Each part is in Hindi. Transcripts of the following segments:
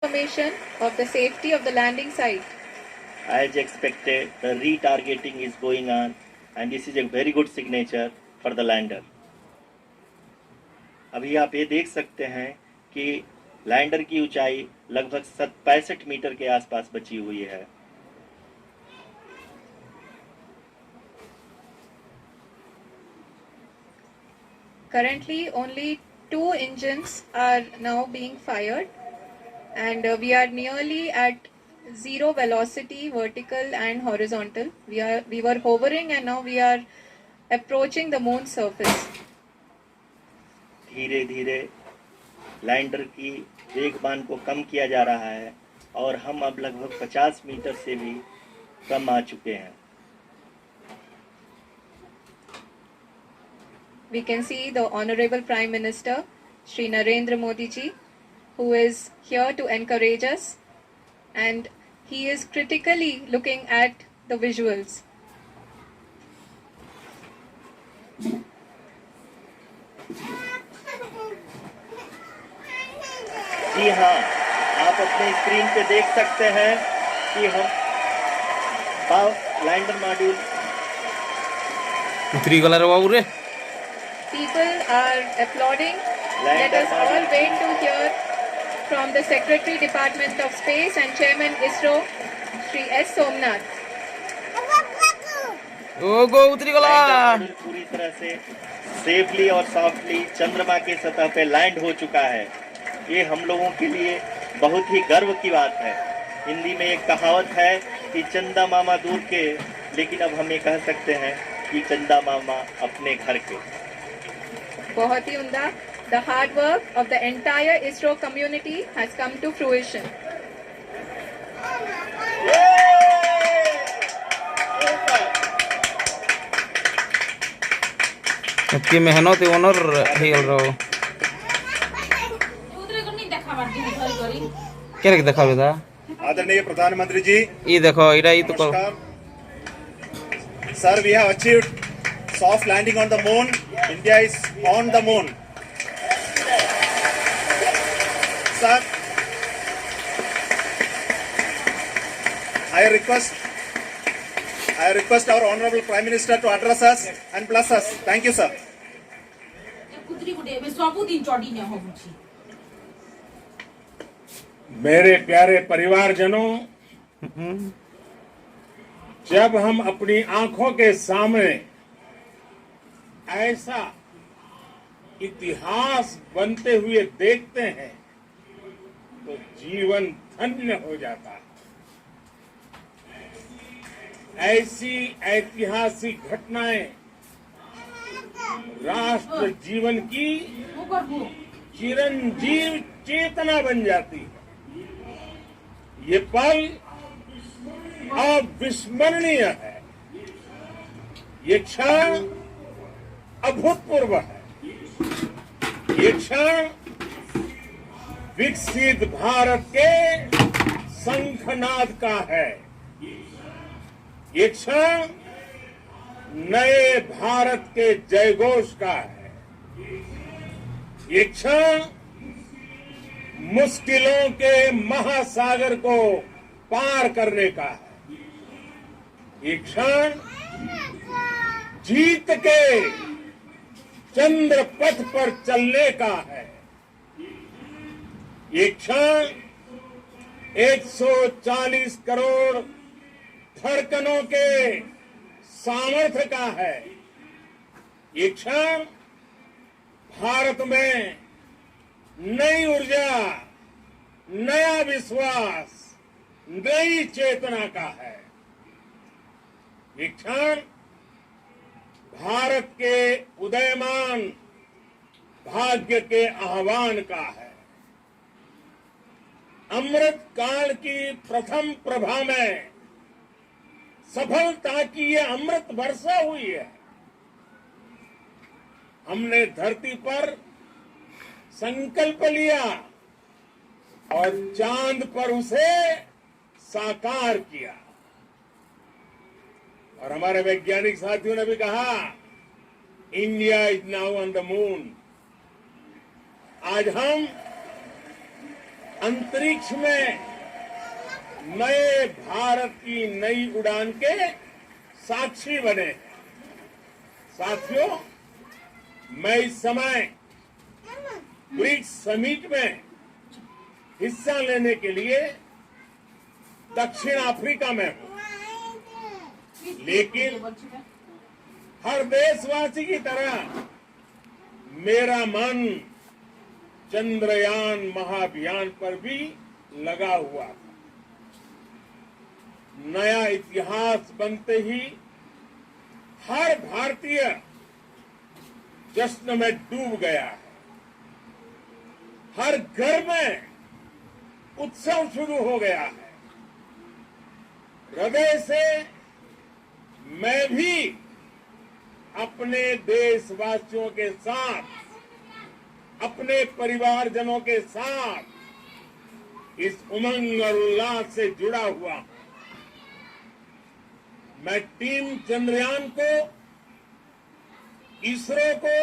Information of the safety of the landing site. As expected, the retargeting is going on, and this is a very good signature for the lander. अभी आप ये देख सकते हैं कि लैंडर की ऊंचाई लगभग 65 मीटर के आसपास बची हुई है. Currently, only 2 engines are now being fired, and we are nearly at zero velocity, vertical and horizontal. We were hovering, and now we are approaching the moon's surface. धीरे धीरे लैंडर की वेगमान को कम किया जा रहा है और हम अब लगभग 50 मीटर से भी कम आ चुके हैं. We can see the Honorable Prime Minister, Shri Narendra Modi ji, who is here to encourage us, and he is critically looking at the visuals. जी हाँ, आप अपने स्क्रीन पे देख सकते हैं कि हम लैंडर मॉड्यूल उतरी गला रे बाबू रे. People are applauding. Let us all wait to hear from the Secretary Department of Space and Chairman ISRO, Shri S. Somnath. ओ गो उतरी गला. पूरी तरह से सेफली और सॉफ्टली चंद्रमा के सतह पे लैंड हो चुका है. ये हम लोगों के लिए बहुत ही गर्व की बात है. हिंदी में एक कहावत है कि चंदा मामा दूर के, लेकिन अब हम ये कह सकते हैं कि चंदा मामा अपने घर के. बहुत ही उम्दा. The hard work of the entire ISRO community has come to fruition. की मेहनत ओनर हे गल रो. क्या देखावे दा आदरणीय प्रधानमंत्री जी. ये देखो इरा ये तो sir, we have achieved soft landing on the moon. India is on the moon. Sir, I request our honorable Prime Minister to address us and bless us. Thank you, sir. मेरे प्यारे परिवारजनों, जब हम अपनी आंखों के सामने ऐसा इतिहास बनते हुए देखते हैं तो जीवन धन्य हो जाता है. ऐसी ऐतिहासिक घटनाएं राष्ट्र जीवन की चिरंजीव चेतना बन जाती है. ये पल अविस्मरणीय है. ये क्षण अभूतपूर्व है. ये क्षण विकसित भारत के शंखनाद का है. ये क्षण नए भारत के जयघोष का है. ये क्षण मुश्किलों के महासागर को पार करने का है. ये क्षण जीत के चंद्र पथ पर चलने का है. ये क्षण 140 करोड़ धड़कनों के सामर्थ्य का है. ये क्षण भारत में नई ऊर्जा, नया विश्वास, नई चेतना का है. ये क्षण भारत के उदयमान भाग्य के आह्वान का है. अमृत काल की प्रथम प्रभा में सफलता की ये अमृत वर्षा हुई है. हमने धरती पर संकल्प लिया और चांद पर उसे साकार किया. और हमारे वैज्ञानिक साथियों ने भी कहा, India is now on the moon. आज हम अंतरिक्ष में नए भारत की नई उड़ान के साक्षी बने हैं। साथियों, मैं इस समय ब्रिक्स समिट में हिस्सा लेने के लिए दक्षिण अफ्रीका में हूं, लेकिन हर देशवासी की तरह मेरा मन चंद्रयान महाअभियान पर भी लगा हुआ था। नया इतिहास बनते ही हर भारतीय जश्न में डूब गया है। हर घर में उत्सव शुरू हो गया है। हृदय से मैं भी अपने देशवासियों के साथ, अपने परिवारजनों के साथ इस उमंग और उल्लास से जुड़ा हुआ हूं। मैं टीम चंद्रयान को, इसरो को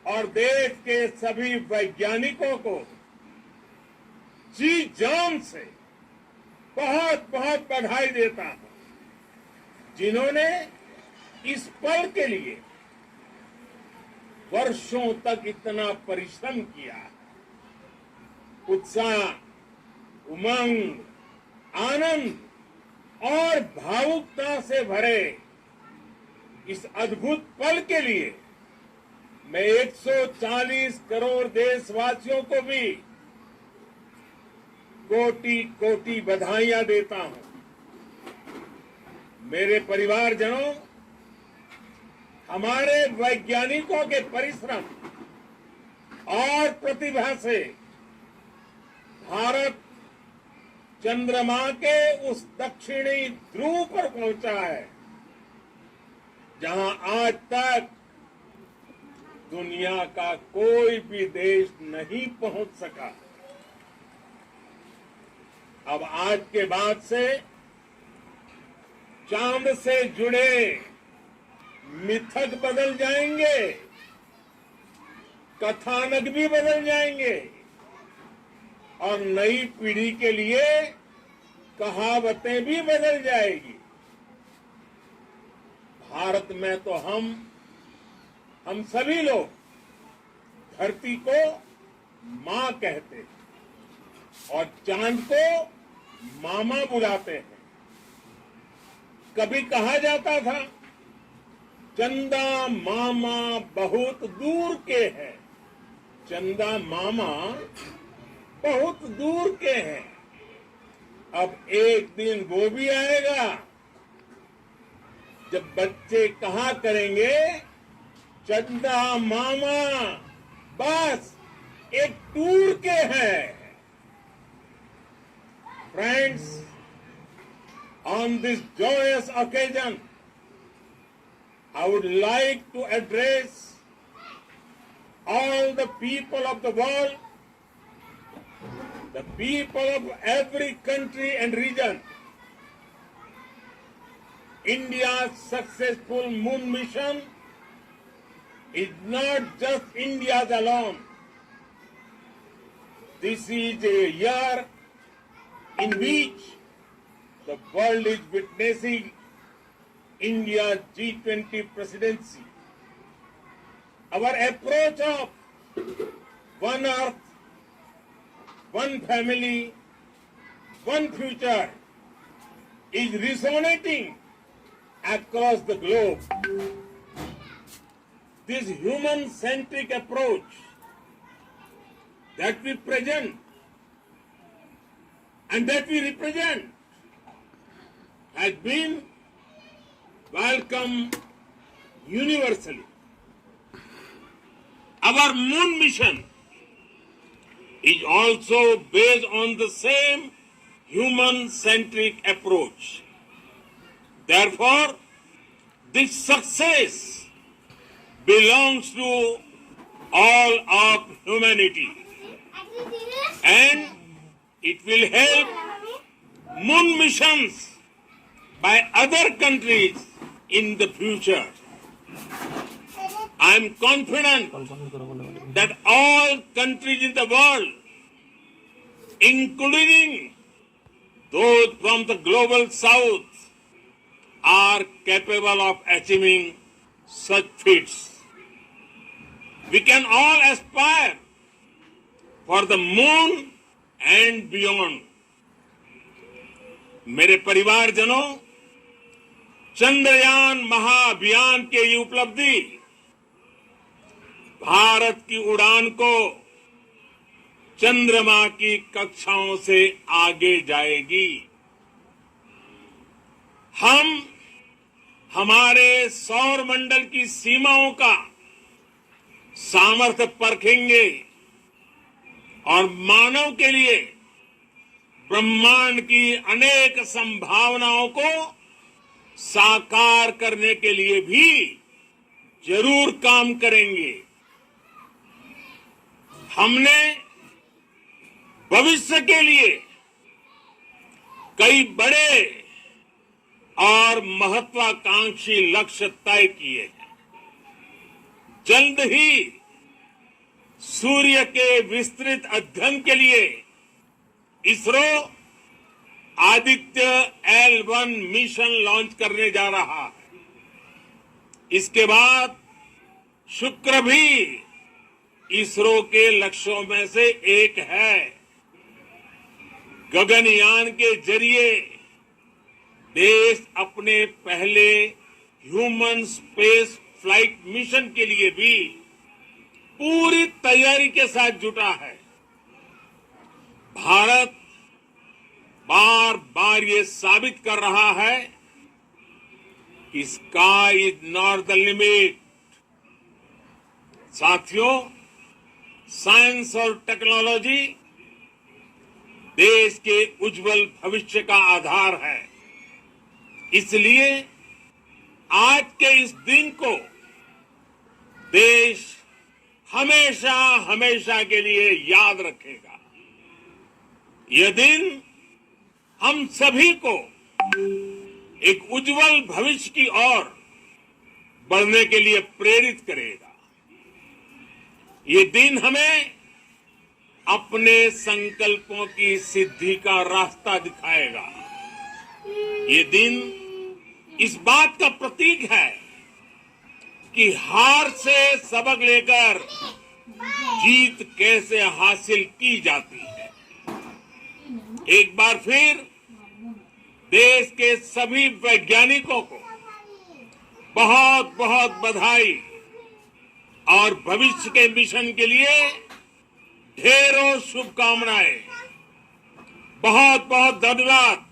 और देश के सभी वैज्ञानिकों को जी जान से बहुत बहुत बधाई देता हूं, जिन्होंने इस पल के लिए वर्षों तक इतना परिश्रम किया। उत्साह, उमंग, आनंद और भावुकता से भरे इस अद्भुत पल के लिए मैं 140 करोड़ देशवासियों को भी कोटि कोटि बधाइयां देता हूं। मेरे परिवारजनों, हमारे वैज्ञानिकों के परिश्रम और प्रतिभा से भारत चंद्रमा के उस दक्षिणी ध्रुव पर पहुंचा है, जहां आज तक दुनिया का कोई भी देश नहीं पहुंच सका। अब आज के बाद से चांद से जुड़े मिथक बदल जाएंगे, कथानक भी बदल जाएंगे और नई पीढ़ी के लिए कहावतें भी बदल जाएगी। भारत में तो हम सभी लोग धरती को मां कहते हैं और चांद को मामा बुलाते हैं। कभी कहा जाता था, चंदा मामा बहुत दूर के हैं। चंदा मामा बहुत दूर के हैं। अब एक दिन वो भी आएगा जब बच्चे कहा करेंगे, चंदा मामा बस एक टूर के हैं। Friends, on this joyous occasion, I would like to address all the people of the world, the people of every country and region. India's successful moon mission is not just India's alone. This is a year in which the world is witnessing India's G20 presidency. Our approach of one earth, one family, one future is resonating across the globe. This human-centric approach that we present and that we represent has been welcomed universally. Our moon mission is also based on the same human-centric approach. Therefore, this success belongs to all of humanity, and it will help moon missions by other countries in the future. I am confident that all countries in the world including those from the global south, are capable of achieving such feats. We can all aspire for the moon and beyond. मेरे परिवारजनों, चंद्रयान महाअभियान की ये उपलब्धि भारत की उड़ान को चंद्रमा की कक्षाओं से आगे जाएगी। हम हमारे सौर मंडल की सीमाओं का सामर्थ्य परखेंगे और मानव के लिए ब्रह्मांड की अनेक संभावनाओं को साकार करने के लिए भी जरूर काम करेंगे। हमने भविष्य के लिए कई बड़े और महत्वाकांक्षी लक्ष्य तय किए हैं। जल्द ही सूर्य के विस्तृत अध्ययन के लिए ISRO Aditya L1 mission launch करने जा रहा है। इसके बाद शुक्र भी इसरो के लक्ष्यों में से एक है। गगनयान के जरिए देश अपने पहले ह्यूमन स्पेस फ्लाइट मिशन के लिए भी पूरी तैयारी के साथ जुटा है। भारत बार बार ये साबित कर रहा है कि sky is not the limit. साथियों, साइंस और टेक्नोलॉजी देश के उज्जवल भविष्य का आधार है। इसलिए आज के इस दिन को देश हमेशा हमेशा के लिए याद रखेगा। यह दिन हम सभी को एक उज्जवल भविष्य की ओर बढ़ने के लिए प्रेरित करेगा। ये दिन हमें अपने संकल्पों की सिद्धि का रास्ता दिखाएगा। ये दिन इस बात का प्रतीक है कि हार से सबक लेकर जीत कैसे हासिल की जाती है। एक बार फिर देश के सभी वैज्ञानिकों को बहुत बहुत बधाई और भविष्य के मिशन के लिए ढेरों शुभकामनाएं। बहुत बहुत धन्यवाद।